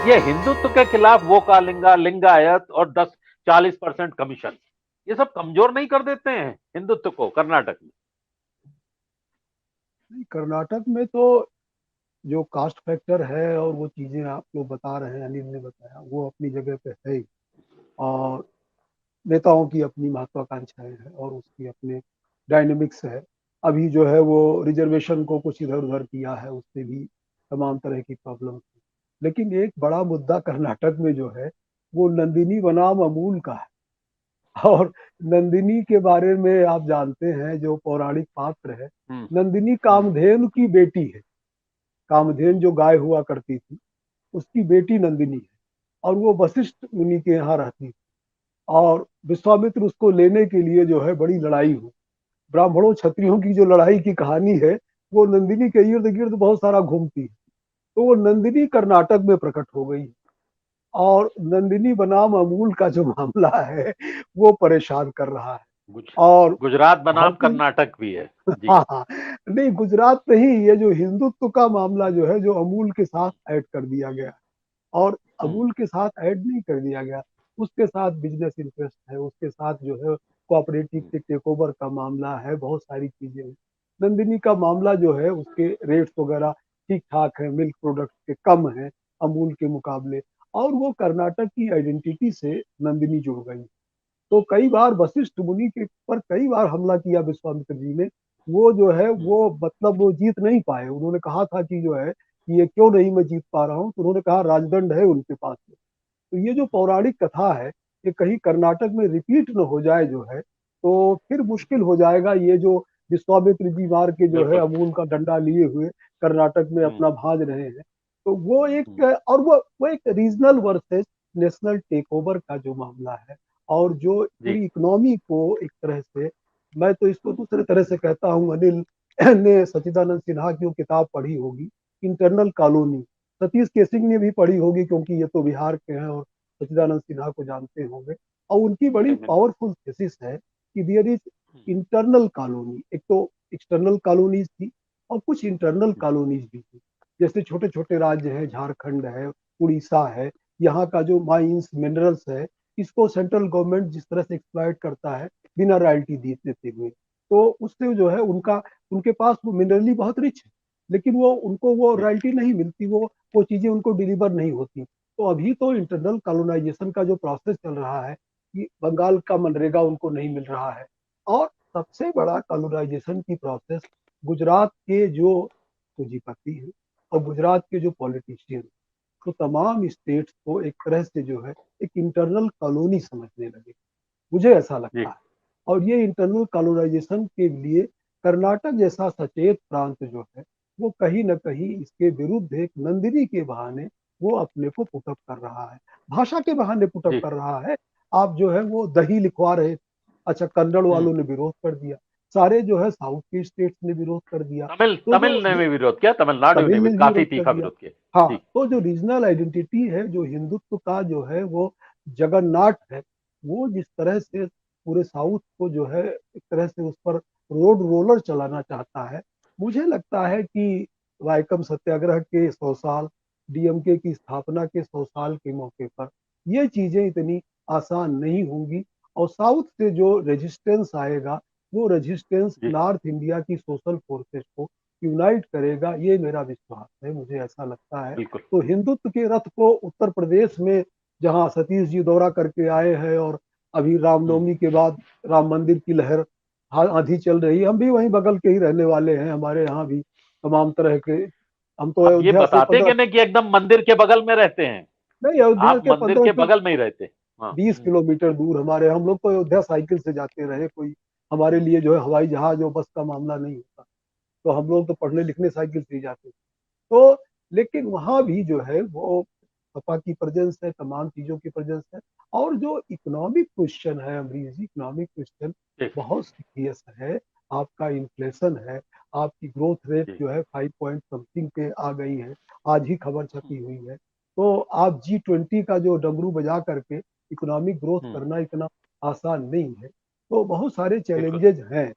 ये हिंदुत्व के खिलाफ वो का लिंगायत और 10-40% कमीशन, ये सब कमजोर नहीं कर देते हैं हिंदुत्व को कर्नाटक में? नहीं, कर्नाटक में तो जो कास्ट फैक्टर है और वो चीजें आप लोग बता रहे हैं, अनिल ने बताया, वो अपनी जगह पे है ही। और नेताओं की अपनी महत्वाकांक्षाएं हैं और उसकी अपने डायनेमिक्स है। अभी जो है वो रिजर्वेशन को कुछ इधर उधर किया है, उससे भी तमाम तरह की प्रॉब्लम थी। लेकिन एक बड़ा मुद्दा कर्नाटक में जो है वो नंदिनी बनाम अमूल का है। और नंदिनी के बारे में आप जानते हैं, जो पौराणिक पात्र है, हम्म। नंदिनी हम्म। कामधेनु की बेटी है। कामधेनु जो गाय हुआ करती थी, उसकी बेटी नंदिनी है। और वो वशिष्ठ मुनि के यहाँ रहती थी। और विश्वामित्र उसको लेने के लिए जो है बड़ी लड़ाई हुई। ब्राह्मणों क्षत्रियों की जो लड़ाई की कहानी है, वो नंदिनी के इर्द गिर्द बहुत सारा घूमती है। तो वो नंदिनी कर्नाटक में प्रकट हो गई। और नंदिनी बनाम अमूल का जो मामला है वो परेशान कर रहा है। गुज, और गुजरात बनाम भारतीय कर्नाटक भी है। जी। हाँ हाँ, नहीं गुजरात नहीं, ये जो हिंदुत्व का मामला जो है, जो अमूल के साथ ऐड कर दिया गया। और हम्म। अमूल के साथ ऐड नहीं कर दिया गया, उसके साथ बिजनेस इंटरेस्ट है, उसके साथ जो है कोऑपरेटिव के टेक ओवर का मामला है, बहुत सारी चीजें हैं। नंदिनी का मामला जो है, उसके रेट्स वगैरह ठीक ठाक है, मिल्क प्रोडक्ट के कम है अमूल के मुकाबले। और वो कर्नाटक की आइडेंटिटी से नंदिनी जुड़ गई। तो कई बार वशिष्ठ मुनि के पर कई बार हमला किया विश्वामित्र जी ने। वो जो है हम्म। वो मतलब वो जीत नहीं पाए। उन्होंने कहा था कि जो है कि ये क्यों नहीं मैं जीत पा रहा हूँ, तो उन्होंने कहा राजदंड है उनके पास में। तो ये जो पौराणिक कथा है, ये कहीं कर्नाटक में रिपीट न हो जाए जो है, तो फिर मुश्किल हो जाएगा। ये जो विश्वामित्र जी मार के जो है बिल्कुल। अमूल का डंडा लिए हुए कर्नाटक में हम्म। अपना भाज रहे हैं, तो वो एक, हम्म। और वो एक regional versus national take over का जो मामला है। और जो जी। पूरी इकोनॉमी को एक तरह से, मैं तो इसको दूसरे तरह से कहता हूँ, अनिल ने सच्चिदानंद सिन्हा की वो किताब पढ़ी होगी, इंटरनल कॉलोनी। सतीश केसिंग ने भी पढ़ी होगी, क्योंकि ये तो बिहार के हैं और सच्चिदानंद सिन्हा को जानते होंगे। और उनकी बड़ी बिल्कुल। पावरफुल थीसिस है कि देयर इज इंटरनल कॉलोनी। एक तो एक्सटर्नल कॉलोनीज थी और कुछ इंटरनल कॉलोनीज भी थी। जैसे छोटे छोटे राज्य हैं, झारखंड है, उड़ीसा है, यहाँ का जो माइंस मिनरल्स है, इसको सेंट्रल गवर्नमेंट जिस तरह से एक्सप्लॉइट करता है बिना रॉयल्टी देते हुए, तो उससे जो है उनका, उनके पास वो मिनरली बहुत रिच है, लेकिन वो उनको वो जी। रॉयल्टी नहीं मिलती, वो चीजें उनको डिलीवर नहीं होती। तो अभी तो इंटरनल कॉलोनाइजेशन का जो प्रोसेस चल रहा है, कि बंगाल का मनरेगा उनको नहीं मिल रहा है। और सबसे बड़ा कॉलोनाइजेशन की प्रोसेस गुजरात के जो पूंजीपति हैं और गुजरात के जो पॉलिटिशियन, तो तमाम स्टेट्स को एक तरह से जो है एक इंटरनल कॉलोनी समझने लगे, मुझे ऐसा जी। लगता है। और ये इंटरनल कॉलोनाइजेशन के लिए कर्नाटक जैसा सचेत प्रांत जो है, वो कहीं ना कहीं इसके विरुद्ध एक नंदिनी के बहाने वो अपने को पुटअप कर रहा है, भाषा के बहाने पुटअप जी। कर रहा है। आप जो है वो दही लिखवा रहे थे, अच्छा कन्नड़ हम्म। वालों ने विरोध कर दिया, सारे जो है साउथ के स्टेट्स ने विरोध कर दिया। तमिल तो तमिल जो ने भी विरोध किया, तमिलनाडु ने तमिल भी ने भी काफी विरोध कर तीखा दिया। विरोध किया। हाँ, जी। तो जो रीजनल आइडेंटिटी है, जो हिंदुत्व का जो है वो जगन्नाथ है, वो जिस तरह से पूरे साउथ को जो है एक तरह से उस पर रोड रोलर चलाना चाहता है, मुझे लगता है कि वाइकम सत्याग्रह के 100 साल, डीएमके की स्थापना के 100 साल के मौके पर ये चीजें इतनी आसान नहीं होंगी। और साउथ से जो रेजिस्टेंस आएगा, वो रेजिस्टेंस जी। नॉर्थ इंडिया की सोशल फोर्सेस को यूनाइट करेगा, ये मेरा विश्वास है, मुझे ऐसा लगता है। बिल्कुल। तो हिंदुत्व के रथ को उत्तर प्रदेश में, जहां सतीश जी दौरा करके आए हैं, और अभी हम्म। रामनवमी के बाद राम मंदिर की लहर आंधी चल रही है, हम भी वहीं बगल के ही रहने वाले हैं, हमारे यहाँ भी तमाम तरह के, हम तो आप ये अयोध्या से बताते कि पंद्रह, नहीं कि एकदम मंदिर के बगल में रहते हैं? नहीं अयोध्या आप के मंदिर पंद्रह के बगल में ही रहते? हाँ। 20 किलोमीटर दूर हमारे, हम लोग तो अयोध्या साइकिल से जाते रहे, कोई हमारे लिए जो है हवाई जहाज और बस का मामला नहीं होता। तो हम लोग तो पढ़ने लिखने साइकिल से ही जाते थे। तो लेकिन वहां भी जो है वो सपा की प्रेजेंस है, तमाम चीजों की प्रेजेंस है। और जो इकोनॉमिक क्वेश्चन है अमरीश जी, इकोनॉमिक क्वेश्चन जी। बहुत सीरियस है। आपका इन्फ्लेशन है, आपकी ग्रोथ रेट जी। जो है 5 पॉइंट समथिंग पे आ गई है, आज ही खबर छपी हुई है। तो आप G20 का जो डमरू बजा करके इकोनॉमिक ग्रोथ हम्म। करना इतना आसान नहीं है। तो बहुत सारे बिल्कुल। चैलेंजेस हैं।